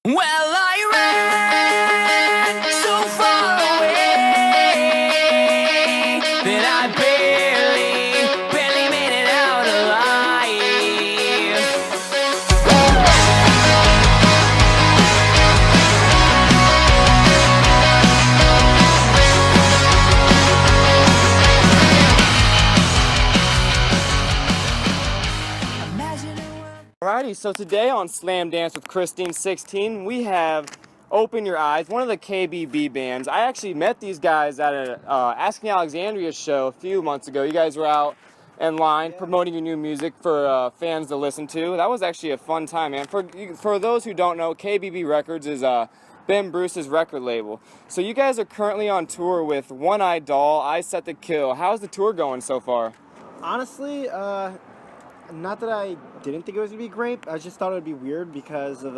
Well, I ran so far away that I barely made it out alive. Alrighty, so today on Slam Dance with Krystine 16, we have Open Your Eyes, one of the KBB bands. I actually met these guys at a Asking Alexandria show a few months ago. You guys were out in line promoting your new music for fans to listen to. That was actually a fun time, man. For those who don't know, KBB Records is Ben Bruce's record label. So you guys are currently on tour with One Eye Doll, I Set to Kill. How's the tour going so far? Honestly, not that I didn't think it was going to be great. I just thought it would be weird because of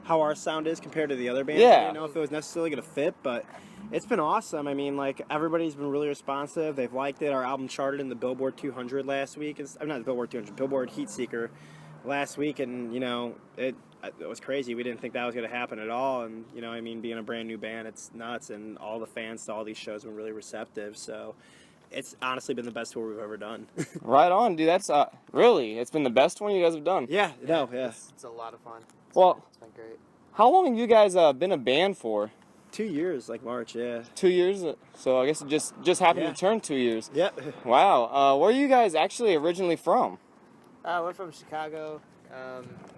how our sound is compared to the other bands. Yeah. I didn't know if it was necessarily going to fit, but it's been awesome. I mean, like, everybody's been really responsive. They've liked it. Our album charted in the Billboard 200 last week. I'm not the Billboard 200, Billboard Heatseeker last week, and, you know, it was crazy. We didn't think that was going to happen at all, and, you know, I mean, being a brand new band, it's nuts, and all the fans to all these shows have been really receptive, so it's honestly been the best tour we've ever done. Right on, dude. That's really, it's been the best one you guys have done. Yeah. It's a lot of fun. Well, It's been great. how long have you guys been a band for? 2 years, like March, yeah. 2 years? So I guess it just happened Yeah. to turn 2 years. Yep. Wow. Where are you guys actually originally from? We're from Chicago.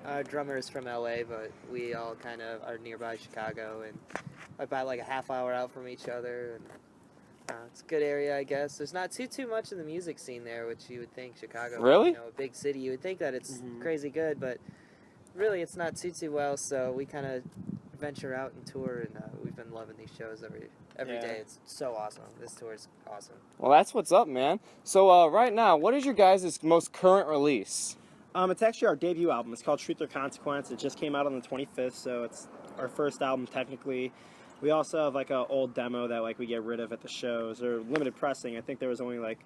Our drummer is from LA, but we all kind of are nearby Chicago and about like a half hour out from each other. And, it's a good area, I guess. There's not too much in the music scene there, which you would think Chicago. Really? You know, a big city. You would think that it's crazy good, but really it's not too well. So we kind of venture out and tour, and we've been loving these shows every day. It's so awesome. This tour is awesome. Well, that's what's up, man. So right now, what is your guys' most current release? It's actually our debut album. It's called Truth or Consequence. It just came out on the 25th, so it's our first album technically. We also have like an old demo that like we get rid of at the shows, or limited pressing. I think there was only like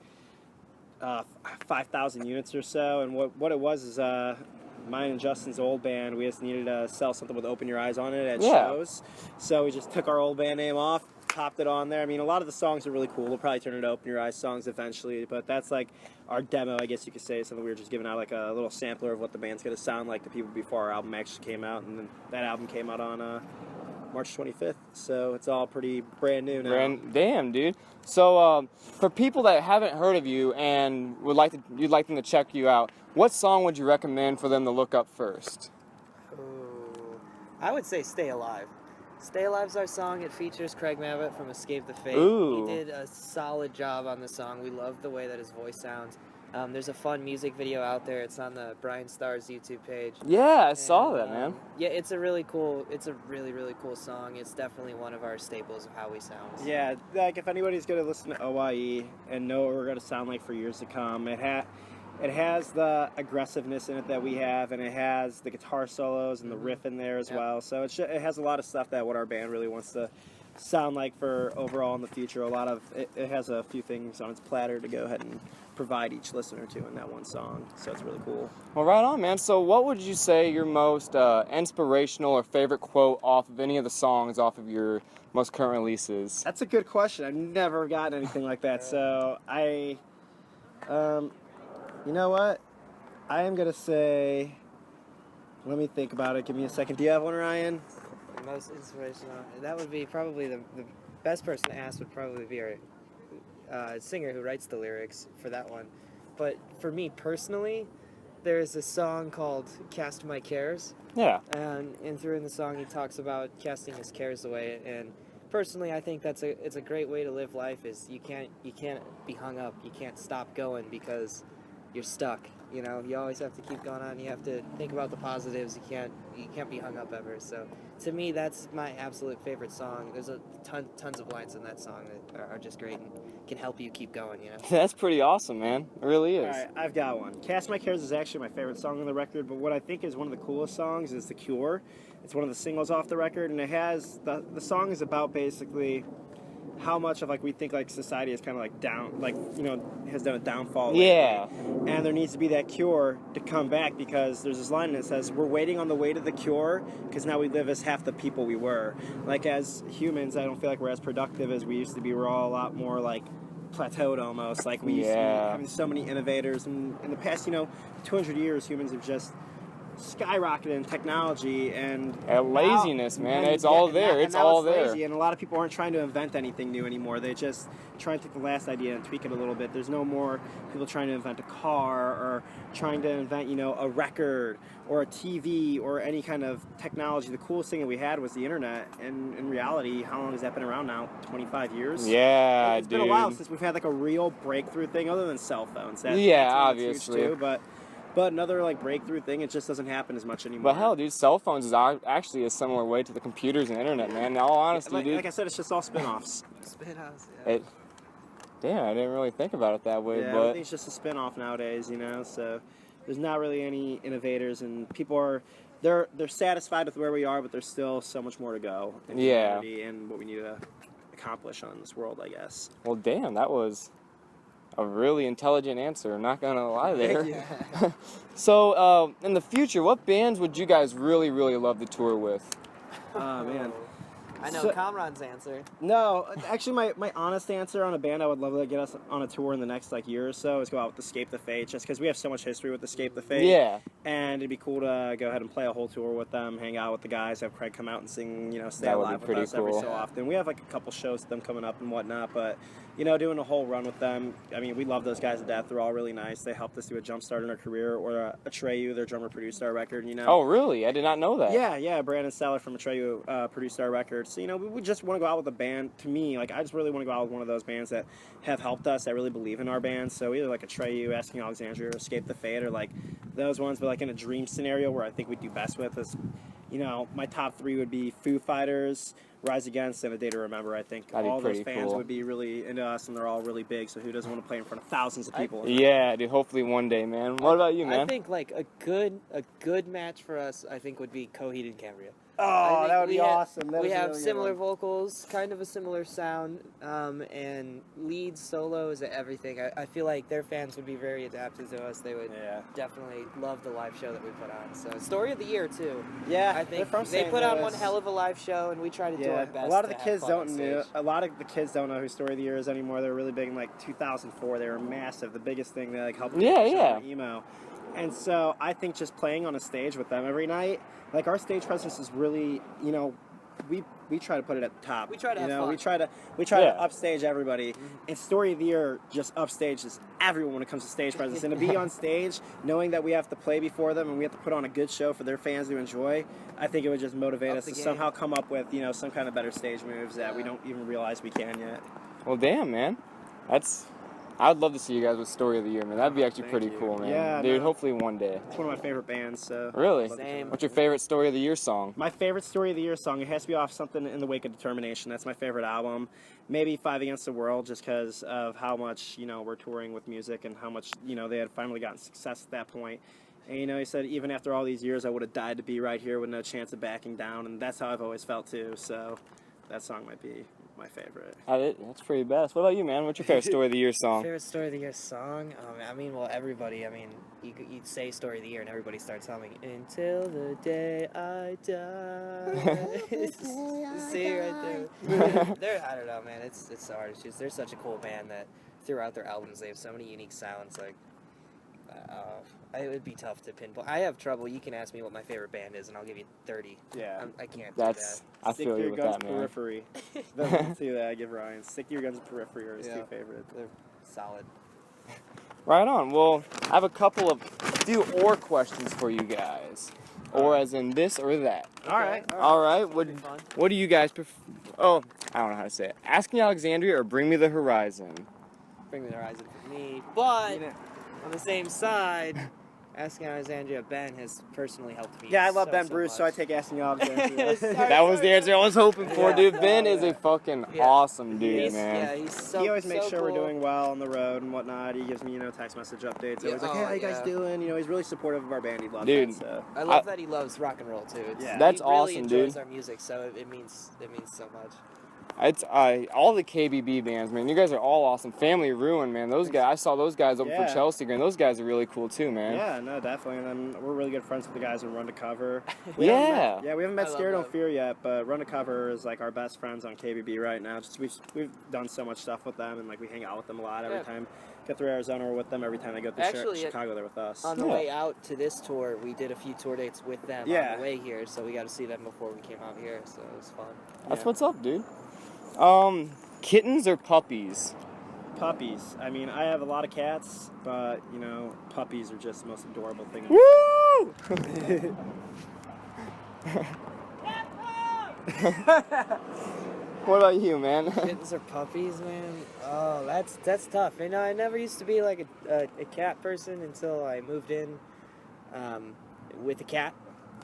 5,000 units or so, and what it was is mine and Justin's old band, we just needed to sell something with Open Your Eyes on it at shows. So we just took our old band name off, popped it on there. I mean, a lot of the songs are really cool. We'll probably turn it to Open Your Eyes songs eventually, but that's like our demo, I guess you could say. Something we were just giving out like a little sampler of what the band's going to sound like to people before our album actually came out, and then that album came out on March 25th, so it's all pretty brand new now. Damn, dude. So for people that haven't heard of you and you'd like them to check you out, what song would you recommend for them to look up first? Ooh, I would say Stay Alive. Stay Alive's our song. It features Craig Mavett from Escape the Fate. Ooh. He did a solid job on the song. We love the way that his voice sounds. There's a fun music video out there. It's on the Brian Starr's YouTube page. Yeah, I saw that, man. Yeah, it's a really really cool song. It's definitely one of our staples of how we sound. Yeah, like if anybody's going to listen to OYE and know what we're going to sound like for years to come, it has the aggressiveness in it that we have, and it has the guitar solos and the riff in there as well. So it has a lot of stuff that what our band really wants to sound like for overall in the future. It has a few things on its platter to go ahead and provide each listener to in that one song, so it's really cool. Well, right on, man. So what would you say your most inspirational or favorite quote off of any of the songs off of your most current releases? That's a good question. I've never gotten anything like that, so you know what? I am going to say, let me think about it. Give me a second. Do you have one, Ryan? The most inspirational, that would be probably the best person to ask would probably be our singer who writes the lyrics for that one. But for me personally, there's a song called Cast My Cares. Yeah. And through in the song he talks about casting his cares away, and personally I think it's a great way to live life. Is you can't be hung up. You can't stop going because you're stuck. You know, you always have to keep going on. You have to think about the positives. You can't be hung up ever. So to me, that's my absolute favorite song. There's tons of lines in that song that are just great and can help you keep going, you know. That's pretty awesome, man. It really is. All right, I've got one. Cast My Cares is actually my favorite song on the record, but what I think is one of the coolest songs is The Cure. It's one of the singles off the record, and it has the song is about basically how much of like we think like society is kind of like down, like, you know, has done a downfall lately. Yeah. And there needs to be that cure to come back, because there's this line that says we're waiting on the way to the cure because now we live as half the people we were. Like, as humans, I don't feel like we're as productive as we used to be. We're all a lot more like plateaued almost. Like, we used to be having so many innovators, and in the past, you know, 200 years, humans have just skyrocketed in technology and laziness, man. It's all there. It's all there. Lazy, and a lot of people aren't trying to invent anything new anymore. They just try and take the last idea and tweak it a little bit. There's no more people trying to invent a car or trying to invent, you know, a record or a TV or any kind of technology. The coolest thing that we had was the internet, and in reality, how long has that been around now? 25 years? Yeah, It's been a while since we've had like a real breakthrough thing, other than cell phones. That's obviously. huge too, but another like breakthrough thing, it just doesn't happen as much anymore. But hell, dude, cell phones is actually a similar way to the computers and internet, man. In all honesty, dude. Like I said, it's just all spin-offs. Spin-offs, yeah. Damn, I didn't really think about it that way. Yeah, but everything's it's just a spin-off nowadays, you know. So there's not really any innovators, and people are they're satisfied with where we are, but there's still so much more to go in humanity and what we need to accomplish on this world, I guess. Well, damn, that was a really intelligent answer. I'm not gonna lie there. So, in the future, what bands would you guys really, really love to tour with? Oh man, I know Kamran's answer. No, actually, my honest answer on a band I would love to get us on a tour in the next like year or so is go out with Escape the Fate, just because we have so much history with Escape the Fate. Yeah. And it'd be cool to go ahead and play a whole tour with them, hang out with the guys, have Craig come out and sing, you know, Stay Alive with us every so often. We have like a couple shows with them coming up and whatnot, but you know, doing a whole run with them, I mean, we love those guys to death. They're all really nice. They helped us do a jump start in our career, or Atreyu, their drummer, produced our record, you know. Oh, really? I did not know that. Yeah, Brandon Seller from Atreyu produced our record. So, you know, we just want to go out with a band. To me, like, I just really want to go out with one of those bands that have helped us, that really believe in our band. So either like Atreyu, Asking Alexandria, or Escape the Fate, or like those ones, but like in a dream scenario where I think we'd do best with is, you know, my top three would be Foo Fighters, Rise Against, and A Day to Remember. I think all those fans would be really into us, and they're all really big, so who doesn't want to play in front of thousands of people? Yeah, dude, hopefully one day, man. What about you, man? I think like a good match for us, I think, would be Coheed and Cambria. Oh, that would be awesome. We have similar vocals, kind of a similar sound, and lead solos, everything. I feel like their fans would be very adapted to us. They would definitely love the live show that we put on. So, story of the year too. Yeah, I think they put on one hell of a live show, and we try to do our best. A lot of the kids don't know who Story of the Year is anymore. They're really big in like 2004. They were massive, the biggest thing that like helped emo. And so I think just playing on a stage with them every night, like our stage presence is really, you know, we try to put it at the top. We try to have fun. We try to upstage everybody. And Story of the Year just upstages everyone when it comes to stage presence. And to be on stage, knowing that we have to play before them and we have to put on a good show for their fans to enjoy, I think it would just motivate us to somehow come up with, you know, some kind of better stage moves that we don't even realize we can yet. Well, damn, man. I'd love to see you guys with Story of the Year, man. That'd be actually pretty cool, man. Yeah, dude, hopefully one day. It's one of my favorite bands, so. Really? Same. What's your favorite Story of the Year song? My favorite Story of the Year song, it has to be off Something in the Wake of Determination. That's my favorite album. Maybe Five Against the World, just because of how much, you know, we're touring with music and how much, you know, they had finally gotten success at that point. And, you know, he said, even after all these years, I would have died to be right here with no chance of backing down. And that's how I've always felt, too. So that song might be my favorite. That's pretty badass. What about you, man? What's your favorite Story of the Year song? Favorite Story of the Year song? I mean, well, everybody. I mean, you'd say Story of the Year, and everybody starts humming "Until the Day I Die." See right there. I don't know, man. It's so hard. It's just they're such a cool band that throughout their albums they have so many unique sounds. Like, it would be tough to pinpoint. I have trouble. You can ask me what my favorite band is, and I'll give you 30. Yeah. I can't do that. I feel you with that, man. Periphery. That's two that I give Ryan. Stick to Your Guns and Periphery are his two favorites. They're solid. Right on. Well, I have a few questions for you guys. Or as in this or that. Okay. All right. What do you guys prefer? Oh, I don't know how to say it. Asking Alexandria or Bring Me the Horizon? Bring Me the Horizon for me. But on the same side, Asking Alexandria, Ben has personally helped me. Yeah, I love Ben Bruce, so I take Asking Alexandria. That was the answer I was hoping for, dude. Ben is a fucking awesome dude, man. He always makes sure we're doing well on the road and whatnot. He gives me, you know, text message updates. He's like, hey, how you guys doing? You know, he's really supportive of our band. He loves it. So. I love that he loves rock and roll too. That's he really awesome, dude. He enjoys our music, so it means so much. It's all the KBB bands, man. You guys are all awesome. Family Ruin, man. Those guys, I saw those guys over for Chelsea Green. Those guys are really cool too, man. Yeah, no, definitely. And then we're really good friends with the guys in Run to Cover. We Yeah. haven't met Scare Don't Fear yet, but Run to Cover is like our best friends on KBB right now. Just we've done so much stuff with them, and like we hang out with them a lot every time. Get through Arizona, we're with them every time they go through Chicago. They're with us. On the way out to this tour, we did a few tour dates with them on the way here, so we got to see them before we came out here. So it was fun. That's what's up, dude. Kittens or puppies? Puppies. I mean, I have a lot of cats, but, you know, puppies are just the most adorable thing. Woo! What about you, man? Kittens or puppies, man? Oh, that's tough. You know, I never used to be like a cat person until I moved in with a cat.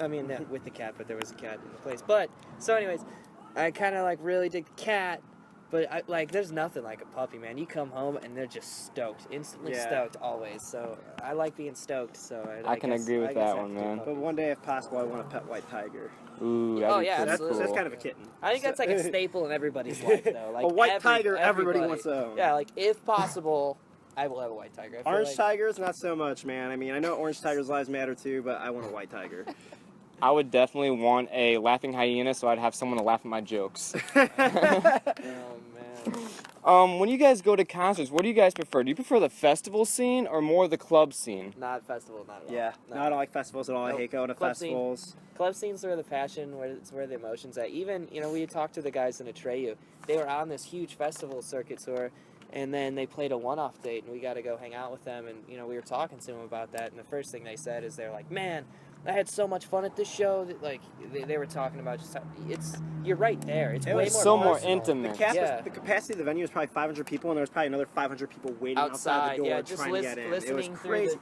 I mean, not with the cat, but there was a cat in the place. But, so anyways, I kind of like really dig the cat, but there's nothing like a puppy, man. You come home and they're just stoked, instantly stoked always. So I like being stoked. So I can agree with that one, man. But one day, if possible, I want a pet white tiger. Ooh, absolutely. Cool. That's kind of a kitten. I think that's like a staple in everybody's life, though. Like a white tiger, everybody wants to own. Yeah, like if possible, I will have a white tiger. Orange tigers, not so much, man. I mean, I know orange tigers' lives matter too, but I want a white tiger. I would definitely want a laughing hyena, so I'd have someone to laugh at my jokes. Oh man. When you guys go to concerts, what do you guys prefer? Do you prefer the festival scene or more the club scene? Not festival, not at all. Yeah, no, I don't like festivals at all. I hate going to festivals. Club scene's where the passion, it's where the emotions at. Even, you know, we talked to the guys in Atreyu. They were on this huge festival circuit tour, and then they played a one-off date, and we got to go hang out with them. And, you know, we were talking to them about that, and the first thing they said is they're like, man, I had so much fun at this show. That, like, they were talking about just how you're right there. It's way more intimate. The capacity of the venue was probably 500 people, and there was probably another 500 people waiting outside the door trying to get in. It was crazy.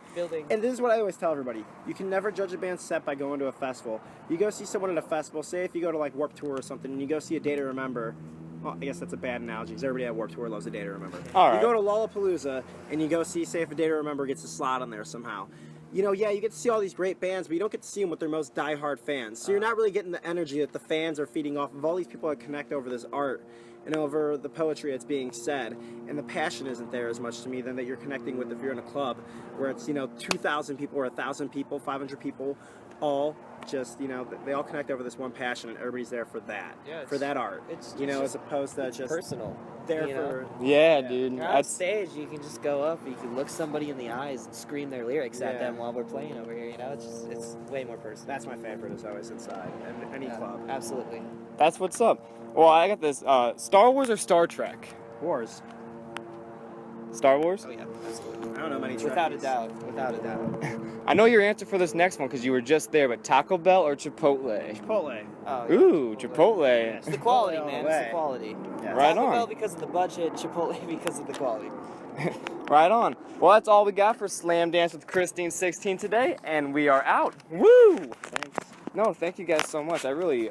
And this is what I always tell everybody. You can never judge a band's set by going to a festival. You go see someone at a festival, say if you go to like Warped Tour or something, and you go see A Day to Remember. Well, I guess that's a bad analogy, because everybody at Warped Tour loves A Day to Remember. All right. You go to Lollapalooza, and you go see, say if A Day to Remember gets a slot on there somehow. You know, yeah, you get to see all these great bands, but you don't get to see them with their most diehard fans. So you're not really getting the energy that the fans are feeding off of all these people that connect over this art and over the poetry that's being said. And the passion isn't there as much to me than that you're connecting with if you're in a club where it's, you know, 2,000 people or 1,000 people, 500 people, all just, you know, they all connect over this one passion and everybody's there for that, for that art. It's you know, as opposed to just personal. There for dude. You're on stage, you can just go up, you can look somebody in the eyes and scream their lyrics at them while we're playing over here. You know, it's way more personal. That's my favorite. Is always inside and any club. Absolutely. That's what's up. Well, I got this. Star Wars or Star Trek? Wars. Star Wars? Oh yeah, absolutely. I don't know many. Without a doubt. Without a doubt. I know your answer for this next one because you were just there, but Taco Bell or Chipotle? Chipotle. Oh, yeah. Ooh, Chipotle. It's the quality, man. It's the quality. Yeah. Right Taco on. Bell because of the budget, Chipotle because of the quality. Right on. Well, that's all we got for Slam Dance with Krystine 16 today, and we are out. Woo! Thanks. No, thank you guys so much. I really